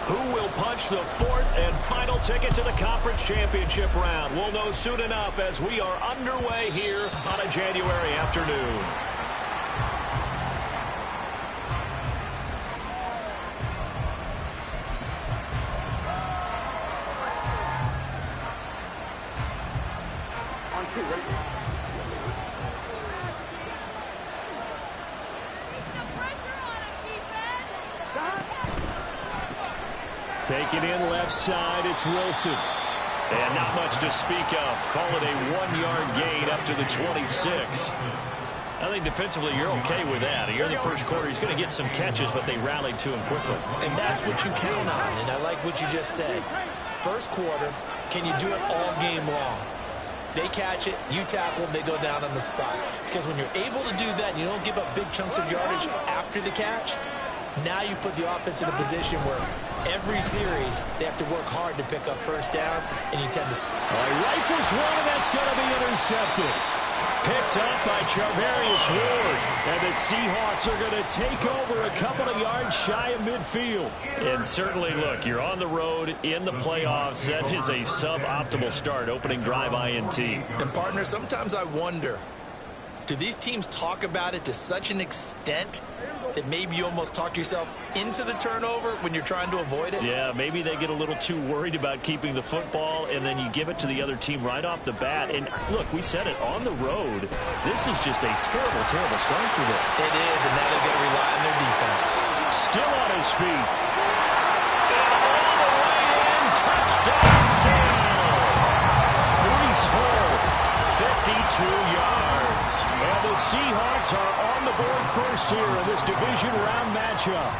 Who will punch the fourth and final ticket to the conference championship round? We'll know soon enough as we are underway here on a January afternoon. Take it in left side, it's Wilson. And not much to speak of. Call it a 1-yard gain up to the 26. I think defensively you're okay with that. Here in the first quarter, he's going to get some catches, but they rallied to him quickly. And that's what you count on, and I like what you just said. First quarter, can you do it all game long? They catch it, you tackle, they go down on the spot. Because when you're able to do that and you don't give up big chunks of yardage after the catch, now you put the offense in a position where every series they have to work hard to pick up first downs, and you tend to... Rifles one, and that's going to be intercepted. Picked up by Charvarius Ward. And the Seahawks are going to take over a couple of yards shy of midfield. And certainly, look, you're on the road in the playoffs. That is a suboptimal start, opening drive INT. And, partner, sometimes I wonder, do these teams talk about it to such an extent that maybe you almost talk yourself into the turnover when you're trying to avoid it? Yeah, maybe they get a little too worried about keeping the football, and then you give it to the other team right off the bat. And, look, we said it, on the road, this is just a terrible, terrible start for them. It is, and now they've got to rely on their defense. Still on his feet. And all the way in, touchdown, Seattle. Brees Hall, 52 yards. And the Seahawks are on the board first here in this division round matchup.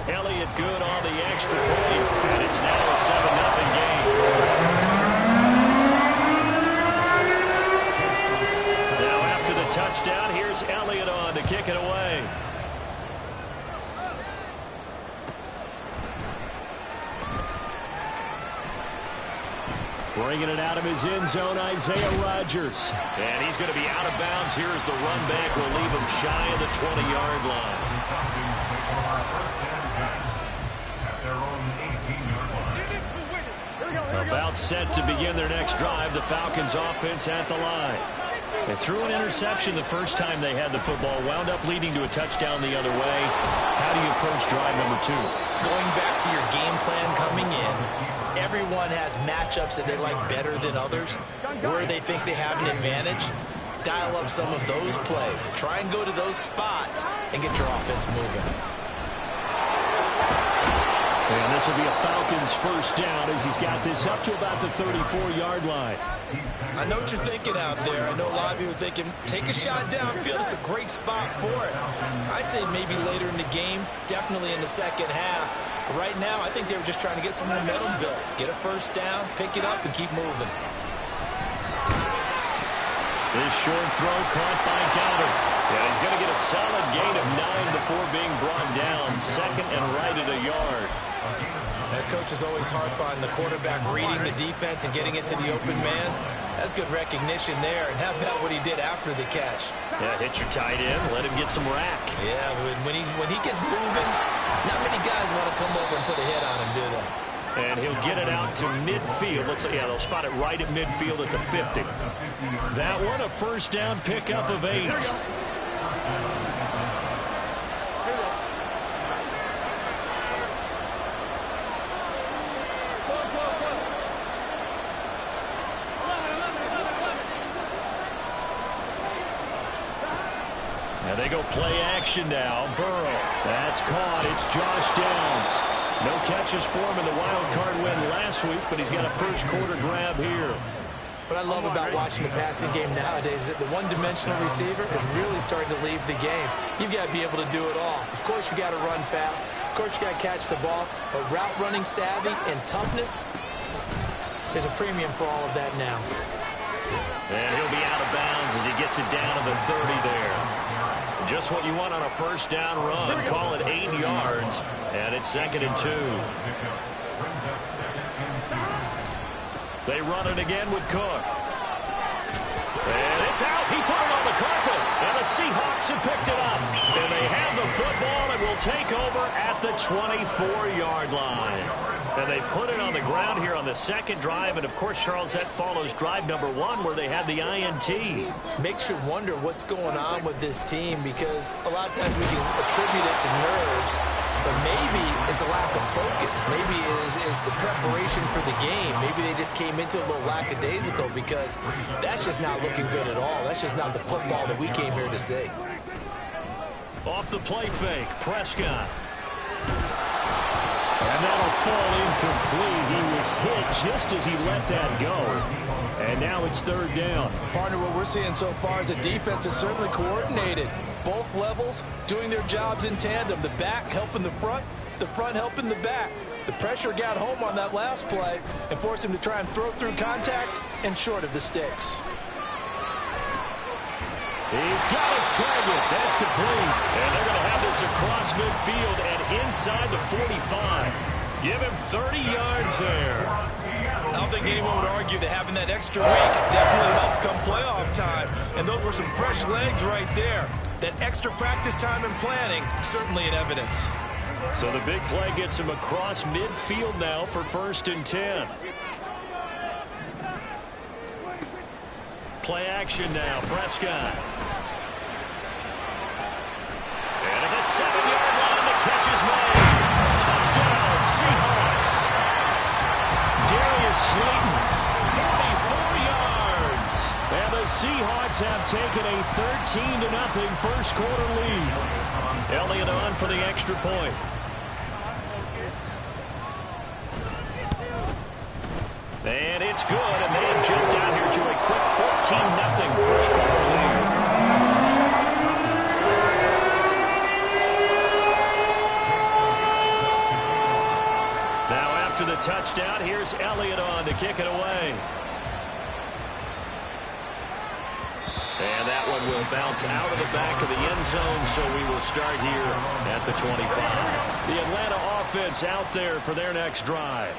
Elliott good on the extra point, and it's now a 7-0 game. Now after the touchdown, here's Elliott on to kick it away. Bringing it out of his end zone, Isaiah Rodgers. And he's going to be out of bounds. Here's the run back. Will leave him shy of the 20-yard line. About set to begin their next drive. The Falcons offense at the line. They threw an interception the first time they had the football. Wound up leading to a touchdown the other way. How do you approach drive number 2? Going back to your game plan coming in, everyone has matchups that they like better than others, where they think they have an advantage. Dial up some of those plays. Try and go to those spots and get your offense moving. And this will be a Falcons first down as he's got this up to about the 34-yard line. I know what you're thinking out there. I know a lot of you are thinking, take a shot downfield. It's a great spot for it. I'd say maybe later in the game, definitely in the second half. But right now, I think they were just trying to get some momentum built. Get a first down, pick it up, and keep moving. This short throw caught by Goddard. Yeah, he's going to get a solid gain of 9 before being brought down. Second and right at a yard. That coach is always harp on the quarterback reading the defense and getting it to the open man. That's good recognition there. And how about what he did after the catch? Yeah, hit your tight end, let him get some rack. Yeah, when he gets moving, not many guys want to come over and put a hit on him, do they? And he'll get it out to midfield. Let's say, yeah, they'll spot it right at midfield at the 50. That one, a first down pickup of 8. And they go play action now. Burrow. That's caught. It's Josh Downs. No catches for him in the wild card win last week, but he's got a first quarter grab here. What I love about watching the passing game nowadays is that the one-dimensional receiver is really starting to leave the game. You've got to be able to do it all. Of course, you got to run fast. Of course, you got to catch the ball. But route running savvy and toughness, there's a premium for all of that now. And he'll be out of bounds as he gets it down to the 30 there. Just what you want on a first down run. Call it 8 yards, and it's 2nd and 2. They run it again with Cook. And it's out. He put it on the carpet, and the Seahawks have picked it up. And they have the football and will take over at the 24-yard line. And they put it on the ground here on the second drive. And, of course, Charles, that follows drive number 1 where they had the INT. Makes you wonder what's going on with this team, because a lot of times we can attribute it to nerves, but maybe it's a lack of focus. Maybe it is the preparation for the game. Maybe they just came into a little lackadaisical, because that's just not looking good at all. That's just not the football that we came here to see. Off the play fake, Prescott. And that'll fall incomplete. He was hit just as he let that go. And now it's third down. Partner, what we're seeing so far is a defense that's certainly coordinated. Both levels doing their jobs in tandem. The back helping the front helping the back. The pressure got home on that last play and forced him to try and throw through contact and short of the sticks. He's got his target. That's complete. And they're going to have this across midfield and inside the 45. Give him 30 yards there. I don't think anyone would argue that having that extra week definitely helps come playoff time. And those were some fresh legs right there. That extra practice time and planning, certainly in evidence. So the big play gets him across midfield now for 1st and 10. Play action now, Prescott. And at the 7-yard line, the catch is made. Touchdown, Seahawks. Darius Slayton, 44 yards. And the Seahawks have taken a 13-0 first quarter lead. Elliott on for the extra point. And it's good, and they have jumped out here to a quick 14-0 first quarter lead. Now after the touchdown, here's Elliott on to kick it away. And that one will bounce out of the back of the end zone, so we will start here at the 25. The Atlanta offense out there for their next drive.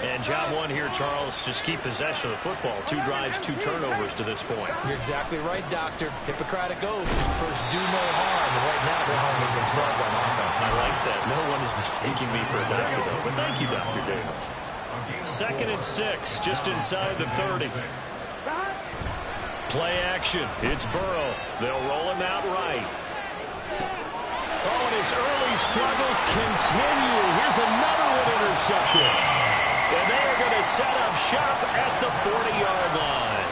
And job 1 here, Charles, just keep possession of the football. 2 drives, 2 turnovers to this point. You're exactly right, Doctor. Hippocratic oath. First, do no harm. And right now, they're harming themselves on offense. I like that. No one is mistaking me for a doctor, though. But thank you, Dr. Davis. 2nd and 6, just inside the 30. Play action. It's Burrow. They'll roll him out right. Oh, and his early struggles continue. Here's another one intercepted. And they are going to set up shop at the 40-yard line.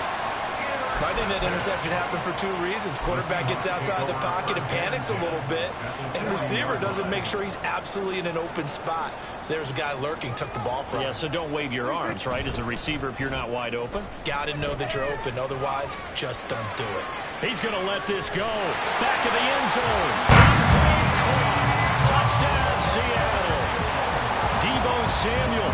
I think that interception happened for 2 reasons. Quarterback gets outside the pocket and panics a little bit, and receiver doesn't make sure he's absolutely in an open spot. So there's a guy lurking, took the ball from him. Yeah, so don't wave your arms, right, as a receiver if you're not wide open. Got to know that you're open. Otherwise, just don't do it. He's going to let this go. Back of the end zone. Touchdown, Seattle. Deebo Samuel,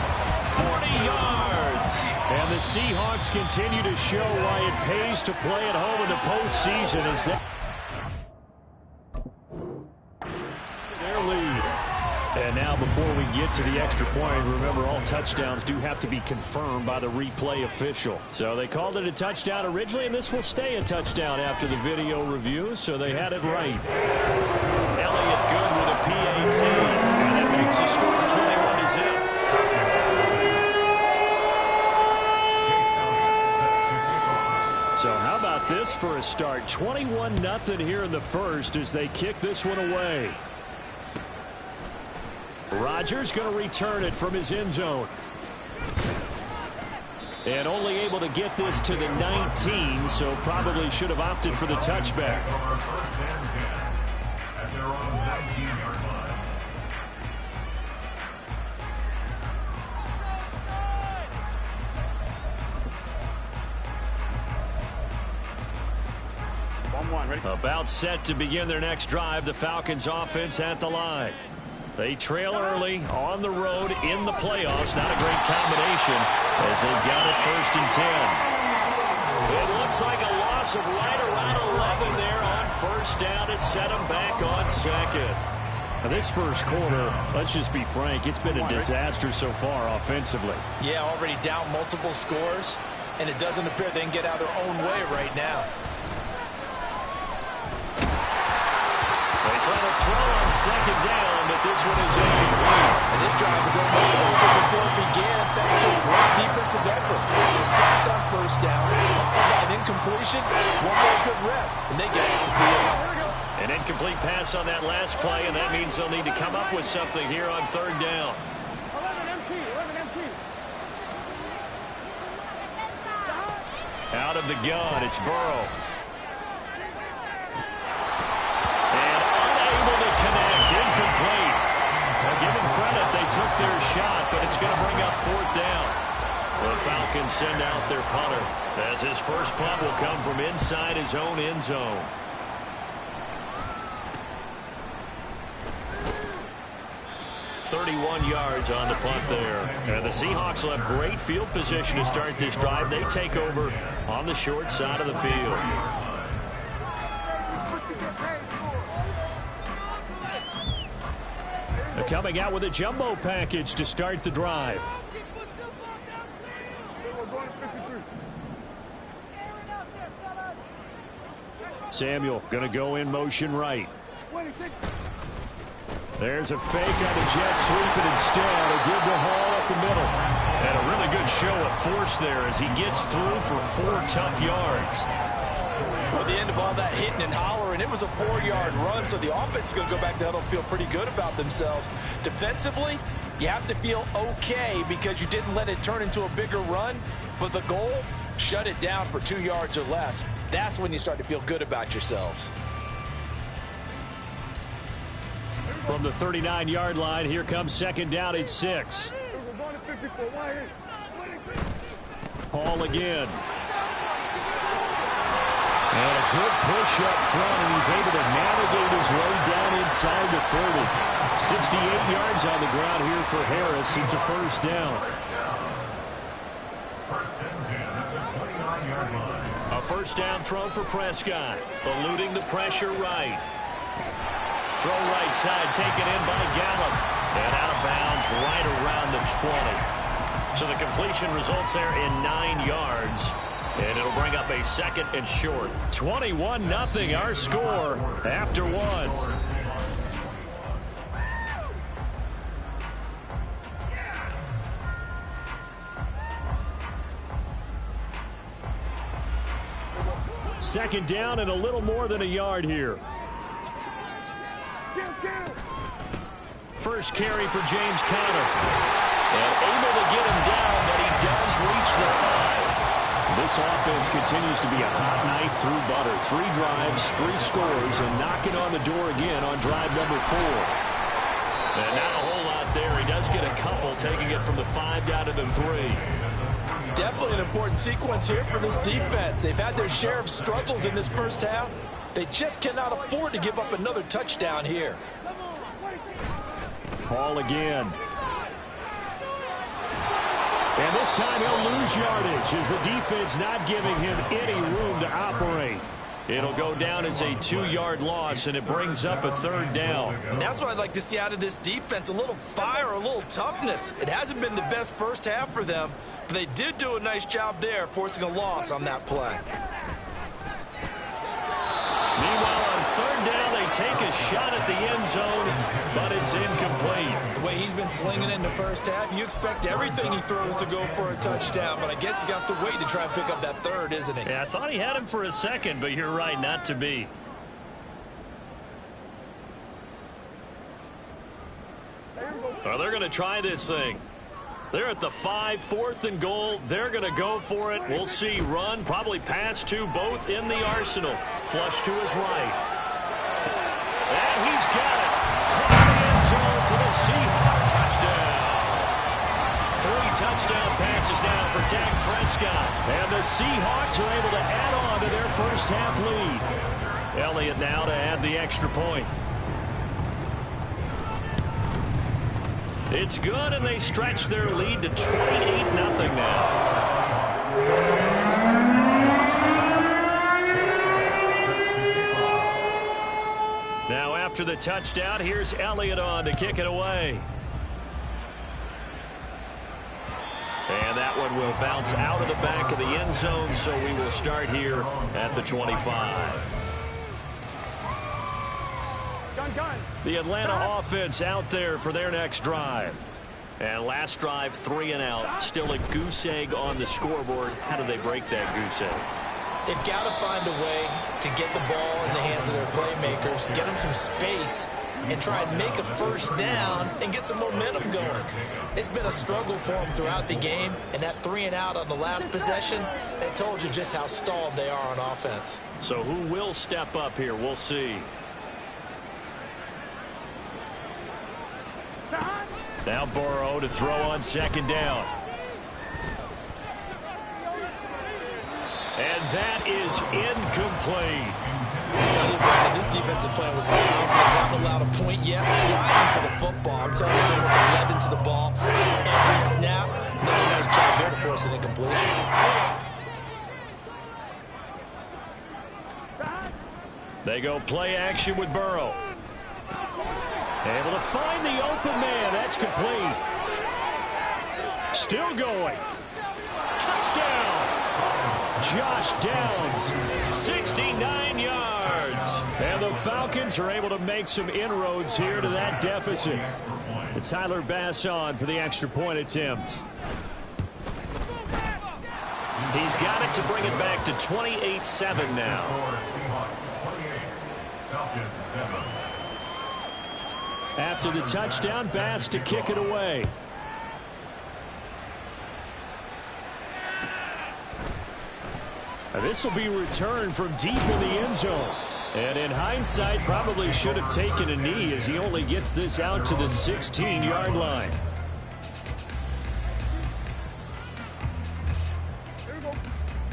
40 yards. And the Seahawks continue to show why it pays to play at home in the postseason as they their lead. And now before we get to the extra point, remember all touchdowns do have to be confirmed by the replay official. So they called it a touchdown originally, and this will stay a touchdown after the video review, so they had it right. Elliott good with a PAT, and that makes the score 21-0. So how about this for a start? 21-0 here in the first as they kick this one away. Rodgers going to return it from his end zone. And only able to get this to the 19, so probably should have opted for the touchback. About set to begin their next drive. The Falcons offense at the line. They trail early on the road in the playoffs. Not a great combination as they've got it 1st and 10. It looks like a loss of right around 11 there on 1st down to set them back on 2nd. Now this first quarter, let's just be frank, it's been a disaster so far offensively. Yeah, already down multiple scores, and it doesn't appear they can get out of their own way right now. It's Trying to throw on second down, but this one is incomplete. And this drive was almost over before it began, thanks to a great defensive effort. Sacked on first down, followed by an incompletion, one more good rep, and they get off the field. An incomplete pass on that last play, and that means they'll need to come up with something here on third down. Out of the gun, it's Burrow. And unable to connect, incomplete. Well, give them credit, they took their shot, but it's going to bring up fourth down. The Falcons send out their punter, as his first punt will come from inside his own end zone. .31 yards on the punt there. And the Seahawks will have great field position to start this drive. They take over on the short side of the field. They're coming out with a jumbo package to start the drive. Samuel going to go in motion right. There's a fake on the jet sweep, and instead a good to Hall up the middle. And a really good show of force there as he gets through for 4 tough yards. Well, the end of all that hitting and hollering, it was a 4-yard run, so the offense is going to go back to huddle and feel pretty good about themselves. Defensively, you have to feel okay because you didn't let it turn into a bigger run, but the goal, shut it down for 2 yards or less. That's when you start to feel good about yourselves. From the 39-yard line, here comes second down at 6. Hall again. And a good push up front, and he's able to navigate his way down inside the 30. 68 yards on the ground here for Harris. It's a first down. A first down throw for Prescott, eluding the pressure right. Throw right side, taken in by Gallup. And out of bounds right around the 20. So the completion results there in 9 yards. And it'll bring up a second and short. 21-0 our score after 1. Second down and a little more than a yard here. First carry for James Conner. And able to get him down, but he does reach the 5. This offense continues to be a hot knife through butter. 3 drives, 3 scores, and knocking on the door again on drive number 4. And not a whole lot there. He does get a couple, taking it from the 5 down to the 3. Definitely an important sequence here for this defense. They've had their share of struggles in this first half. They just cannot afford to give up another touchdown here. Hall again. And this time he'll lose yardage as the defense not giving him any room to operate. It'll go down as a 2-yard loss, and it brings up a third down. And that's what I'd like to see out of this defense, a little fire, a little toughness. It hasn't been the best first half for them, but they did do a nice job there, forcing a loss on that play. Meanwhile, on third down, they take a shot at the end zone, but it's incomplete. The way he's been slinging it in the first half, you expect everything he throws to go for a touchdown, but I guess he's going to have to wait to try and pick up that third, isn't he? Yeah, I thought he had him for a second, but you're right, not to be. Well, they're going to try this thing. They're at the 5, 4th and goal. They're going to go for it. We'll see. Run, probably pass to both in the arsenal. Flush to his right. And he's got it. Caught in the end zone for the Seahawks touchdown. 3 touchdown passes now for Dak Prescott. And the Seahawks are able to add on to their first half lead. Elliott now to add the extra point. It's good, and they stretch their lead to 28-0 now. Now after the touchdown, here's Elliott on to kick it away. And that one will bounce out of the back of the end zone, so we will start here at the 25. The Atlanta offense out there for their next drive. And last drive, 3 and out. Still a goose egg on the scoreboard. How do they break that goose egg? They've got to find a way to get the ball in the hands of their playmakers, get them some space, and try and make a first down and get some momentum going. It's been a struggle for them throughout the game, and that 3 and out on the last possession, that told you just how stalled they are on offense. So who will step up here? We'll see. Now Burrow to throw on second down. And that is incomplete. I tell you, Brandon, this defense is playing with some confidence. Haven't allowed a point yet. Flying to the football. I'm telling you, it's almost 11 to the ball. Every snap. Another nice job there to force an incompletion. They go play action with Burrow. Able to find the open man. That's complete. Still going. Touchdown. Josh Downs, 69 yards. And the Falcons are able to make some inroads here to that deficit. And Tyler Bass on for the extra point attempt. He's got it to bring it back to 28-7 now. After the touchdown, Bass to kick it away. This will be returned from deep in the end zone. And in hindsight, probably should have taken a knee as he only gets this out to the 16-yard line.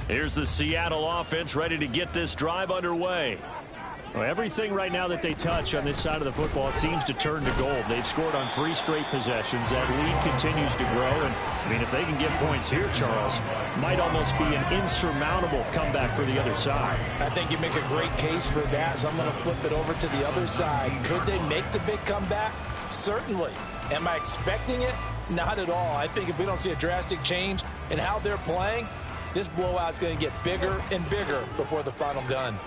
Here's the Seattle offense ready to get this drive underway. Well, everything right now that they touch on this side of the football, it seems to turn to gold. They've scored on 3 straight possessions. That lead continues to grow. And, I mean, if they can get points here, Charles, might almost be an insurmountable comeback for the other side. I think you make a great case for that, so I'm going to flip it over to the other side. Could they make the big comeback? Certainly. Am I expecting it? Not at all. I think if we don't see a drastic change in how they're playing, this blowout's going to get bigger and bigger before the final gun.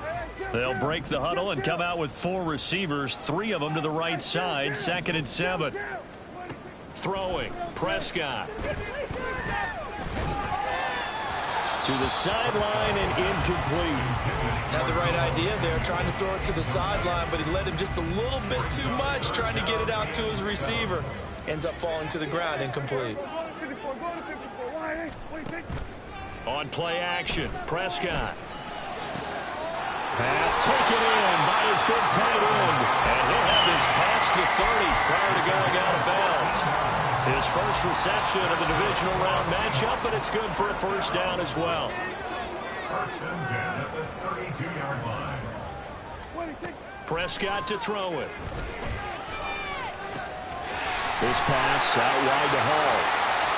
They'll break the huddle and come out with 4 receivers, 3 of them to the right side, 2nd and 7. Throwing, Prescott. To the sideline and incomplete. Had the right idea there, trying to throw it to the sideline, but he led him just a little bit too much, trying to get it out to his receiver. Ends up falling to the ground, incomplete. On play action, Prescott. Pass taken in by his big tight end. And he'll have this past the 30 prior to going out of bounds. His first reception of the divisional round matchup, and it's good for a first down as well. First and 10 at the 32-yard line. Prescott to throw it. This pass out wide to Hall.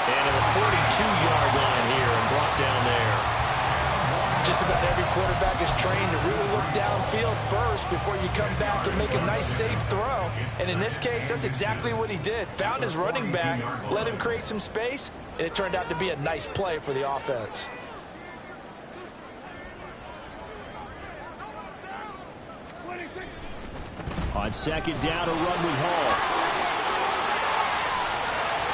And at the 42-yard line here and brought down there. Just about every quarterback is trained to really look downfield first before you come back and make a nice, safe throw. And in this case, that's exactly what he did. Found his running back, let him create some space, and it turned out to be a nice play for the offense. On second down, a run with Hall.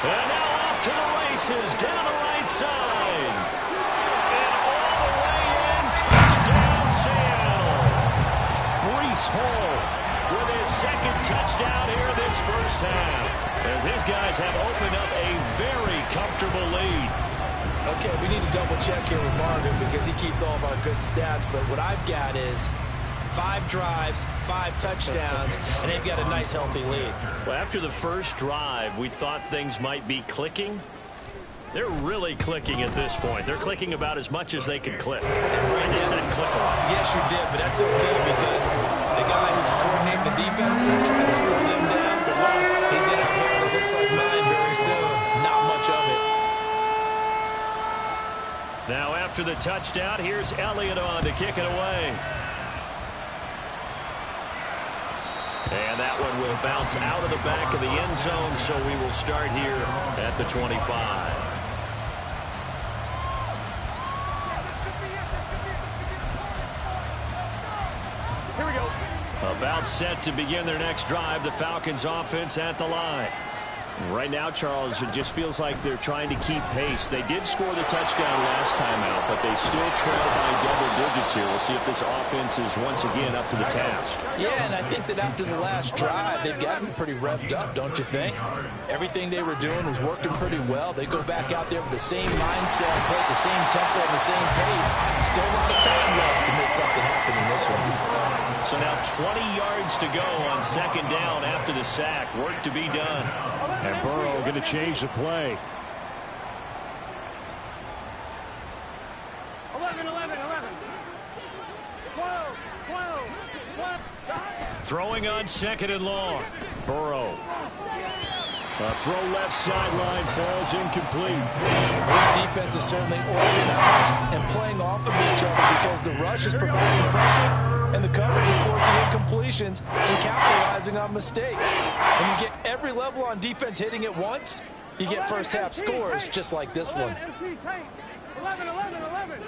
And now off to the races, down the right side. Hall with his 2nd touchdown here this first half, as his guys have opened up a very comfortable lead. Okay, we need to double check here with Marvin because he keeps all of our good stats, but what I've got is 5 drives, 5 touchdowns, and they've got a nice healthy lead. Well, after the first drive, we thought things might be clicking. They're really clicking at this point. They're clicking about as much as they can click. I just said click a lot. Yes, you did, but that's okay because the guy who's coordinating the defense, trying to slow them down, he's going to have hair that looks like mine very soon. Not much of it. Now after the touchdown, here's Elliott on to kick it away. And that one will bounce out of the back of the end zone, so we will start here at the 25. About set to begin their next drive. The Falcons offense at the line. Right now, Charles, it just feels like they're trying to keep pace. They did score the touchdown last time out, but they still trail by double digits here. We'll see if this offense is once again up to the task. Yeah, and I think that after the last drive, they've got to be pretty revved up, don't you think? Everything they were doing was working pretty well. They go back out there with the same mindset, play at the same tempo and the same pace. Still a lot of time left to make something happen in this one. So now 20 yards to go on second down after the sack. Work to be done. And Burrow going to change the play. 11, 11, 11. 12, 12, 12. Throwing on second and long. Burrow. A throw left sideline falls incomplete. This defense is certainly organized and playing off of each other because the rush is providing pressure and the coverage is forcing incompletions and capitalizing on mistakes. When you get every level on defense hitting at once, you get first half scores just like this one. 11, 11, 11.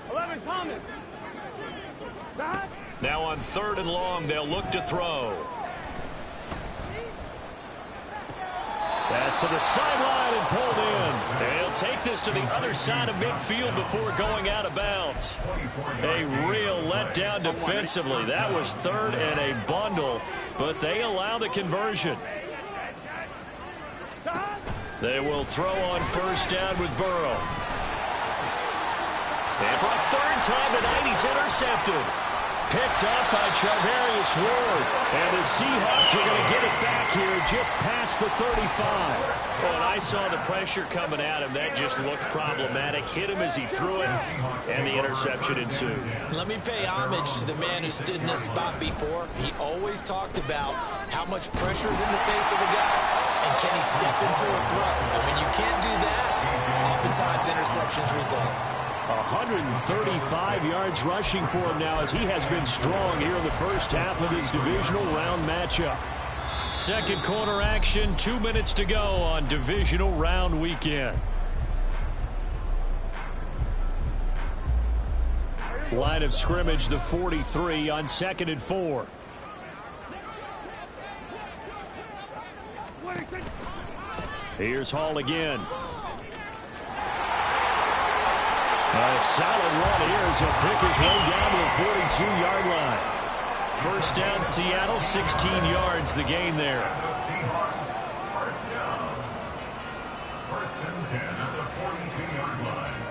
11, Thomas. Now on third and long, they'll look to throw. Pass to the sideline and pulled in. And he'll take this to the other side of midfield before going out of bounds. A real letdown defensively. That was third and a bundle, but they allow the conversion. They will throw on first down with Burrow. And for a third time tonight, he's intercepted. Picked up by Charvarius Ward. And the Seahawks are going to get it back here just past the 35. Well, and I saw the pressure coming at him. That just looked problematic. Hit him as he threw it, and the interception ensued. Let me pay homage to the man who stood in this spot before. He always talked about how much pressure is in the face of a guy, and can he step into a throw. And when you can't do that, oftentimes interceptions result. 135 yards rushing for him now as he has been strong here in the first half of his divisional round matchup. Second quarter action, 2 minutes to go on divisional round weekend. Line of scrimmage, the 43 on 2nd and 4. Here's Hall again. A solid run here as he'll pick his way down to the 42-yard line. First down, Seattle, 16 yards, the gain there. First and 10 at the 42-yard line.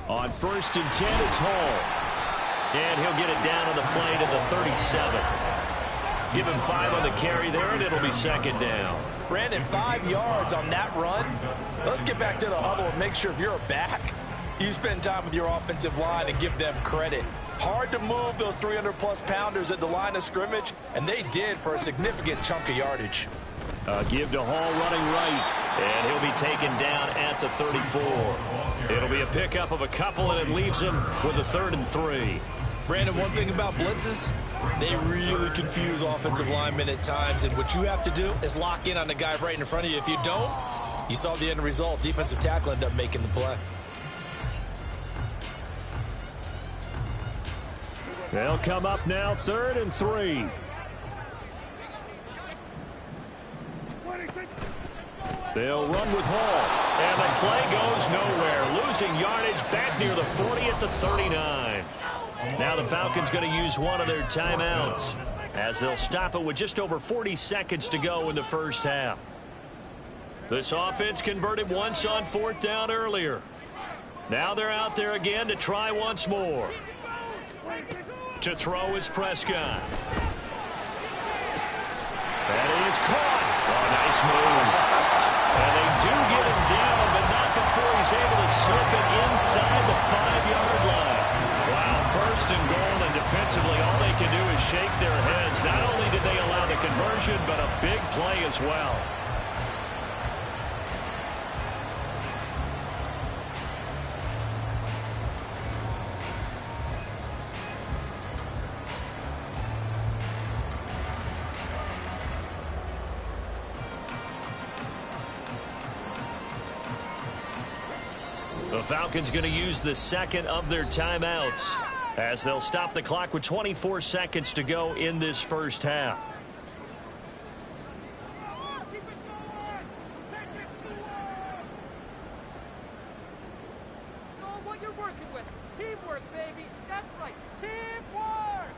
On first and 10, it's Hall. And he'll get it down on the play to the 37. Give him 5 on the carry there, and it'll be second down. Brandon, 5 yards on that run. Let's get back to the huddle and make sure if you're a back, you spend time with your offensive line and give them credit. Hard to move those 300-plus pounders at the line of scrimmage, and they did for a significant chunk of yardage. Give to Hall running right, and he'll be taken down at the 34. It'll be a pickup of a couple, and it leaves him with a 3rd and 3. Brandon, one thing about blitzes, they really confuse offensive linemen at times, and what you have to do is lock in on the guy right in front of you. If you don't, you saw the end result. Defensive tackle ended up making the play. They'll come up now, 3rd and 3. They'll run with Hall. And the play goes nowhere. Losing yardage back near the 40 at the 39. Now the Falcons going to use one of their timeouts as they'll stop it with just over 40 seconds to go in the first half. This offense converted once on 4th down earlier. Now they're out there again to try once more. To throw is Prescott. That is caught. Oh, nice move. And they do get him down, but not before he's able to slip it inside the 5-yard line. Wow, 1st and goal, and defensively all they can do is shake their heads. Not only did they allow the conversion, but a big play as well. The Falcons going to use the second of their timeouts as they'll stop the clock with 24 seconds to go in this first half. So what you're working with, teamwork, baby. That's right, teamwork.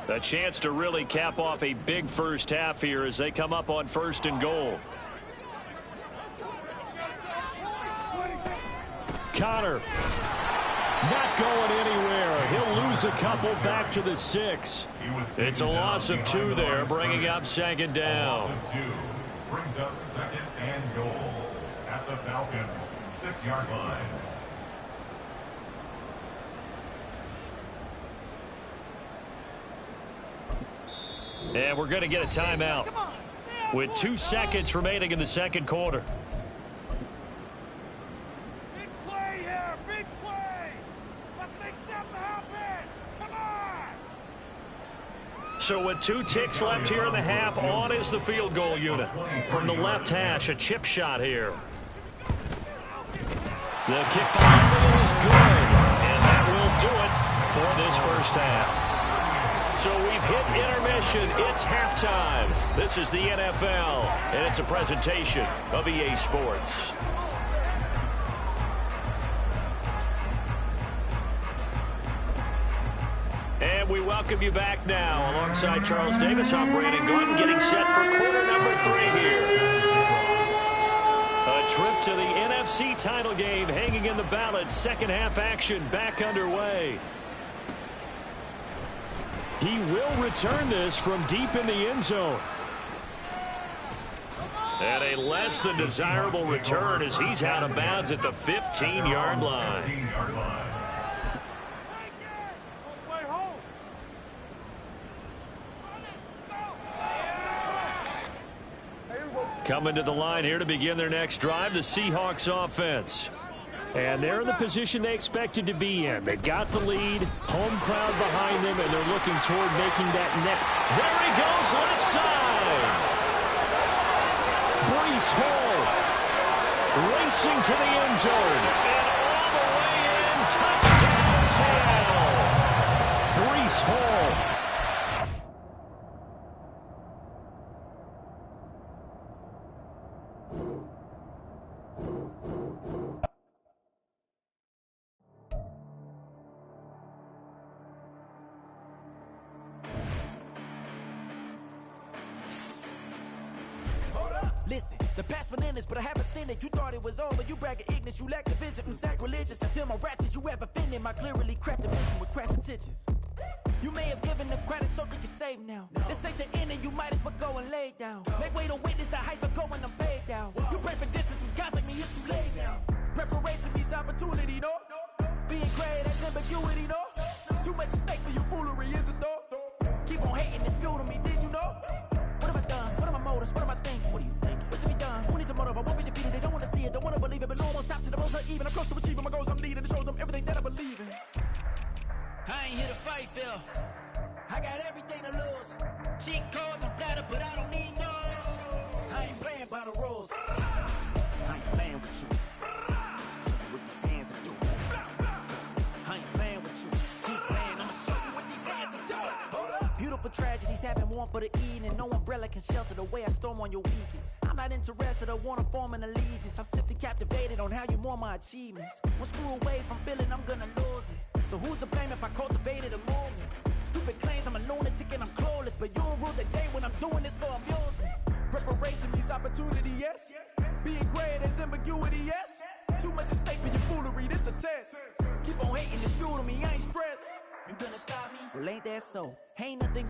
A chance to really cap off a big first half here as they come up on 1st and goal. Connor not going anywhere. He'll lose a couple back to the 6. It's a loss of 2 there, bringing up 2nd down. Loss of 2 brings up 2nd and goal at the Falcons' 6-yard line. And we're going to get a timeout with 2 seconds remaining in the second quarter. Big play here, big play. Let's make something happen. Come on. So with 2 ticks left here in the half, on is the field goal unit. From the left hash, a chip shot here. The kick behind the is good. And that will do it for this first half. So we've hit intermission. It's halftime. This is the NFL, and it's a presentation of EA Sports. And we welcome you back now. Alongside Charles Davis, I'm Brandon Gordon, getting set for quarter number 3 here. A trip to the NFC title game hanging in the balance. Second half action back underway. He will return this from deep in the end zone. And a less than desirable return as he's out of bounds at the 15-yard line. Coming to the line here to begin their next drive, the Seahawks offense. And they're in the position they expected to be in. They've got the lead, home crowd behind them, and they're looking toward making that next. There he goes, left side. Breece Hall racing to the end zone. And all the way in, touchdown Seattle. Breece Hall. Listen, the past bananas, but I haven't seen it. You thought it was over, you bragging ignorance, you lack the vision from sacrilegious. I feel my raptors, you ever offended my clearly crafted mission with crass intentions. You may have given them credit so you can save now. This ain't the end and you might as well go and lay down. Make way to witness the heights are going, I'm paid down. You pray for distance with guys like me, it's too late now. Preparation means opportunity, no? Being great, that's ambiguity, no? Too much at stake for your foolery, is it though? Keep on hating, it's fuel to me, did you know? What have I done? What are my motives? What am I thinking? What are you thinking? What's to be done? Who needs a motive? I won't be defeated. They don't want to see it, don't want to believe it, but no one won't stop to the most uneven. I'm close to achieving my goals. I'm needing to show them everything that I believe in. I ain't here to fight, Phil. I got everything to lose. Cheat codes, I'm flattered, but I don't need those. I ain't playing by the rules. I ain't playing with you. Show you what these hands are doing. I ain't playing with you. Keep playing, I'ma show you what these hands are doing. Hold up. Beautiful tragedies happen, one for the evening. No umbrella can shelter the way I storm on your weekends. I'm not interested, I wanna form an allegiance. I'm simply captivated on how you more my achievements. One screw away from feeling I'm gonna lose it. So who's to blame if I cultivated a movement? Stupid claims I'm a lunatic and I'm clueless, but you'll rule the day when I'm doing this for amusement. Preparation means opportunity, yes. Being great is ambiguity, yes. Too much at stake for your foolery, this a test. Keep on hating, it's fuel to me, I ain't stressed. You gonna stop me? Well, ain't that so? Ain't nothing